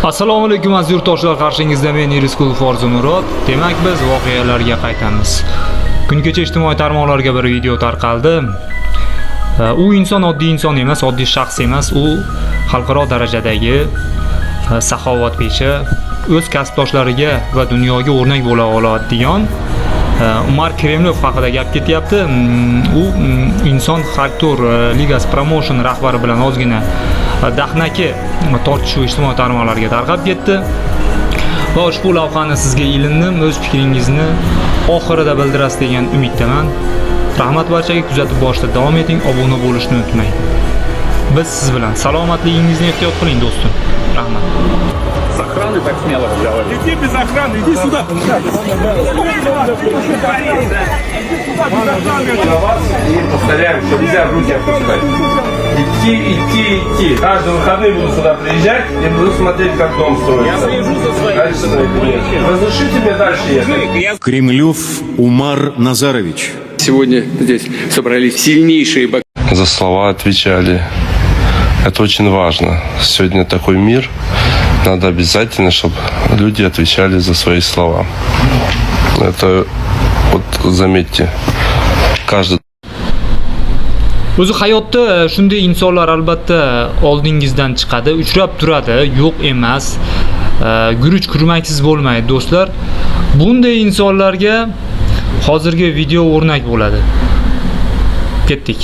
Assalomu alaykum aziz yurtdoshlar, qarshingizda men Iriskul Forzumurod. Demak, biz voqealarga qaytamiz. Kun kecha ijtimoiy tarmoqlarga bir video tarqaldi. U inson oddiy inson emas, oddiy shaxs emas, u xalqaro darajadagi saxovatpecha, o'z kasbdoshlariga va dunyoga o'rnak bo'la oladigan Umar Kremlov haqida gap ketyapti. U inson Xalqtor Ligasi Promotion rahbari bilan ozgina dahnaki tortishuv ijtimoiy tarmoqlarga tarqab ketdi. Va ushbu lavhani sizga ilindim, o'z fikringizni oxirida bildirasiz degan umiddaman. Rahmat barchaga, kuzatib borishda davom eting, obuna bo'lishni unutmang. Biz siz bilan salomatligingizni ehtiyot qiling do'stim. Rahmat. С охраны так смело разговаривать. Иди без охраны, иди сюда. На вас и повторяем, что нельзя руки опускать. Идти. Каждые выходные буду сюда приезжать и буду смотреть, как дом строится. Я слежу за своим. Разрешите мне дальше ехать? Кремлев Умар Назарович. Сегодня здесь собрались сильнейшие боксеры. За слова отвечали. Это очень важно. Сегодня такой мир. Надо обязательно, чтобы люди отвечали за свои слова. Это, вот заметьте, каждый... O'zi hayotda shunday insonlar albatta oldingizdan chiqadi, uchrab turadi, yo'q emas. Guruch kurmaksiz bo'lmaydi do'stlar. Bunday insonlarga hozirgi video o'rnak bo'ladi. Ketdik.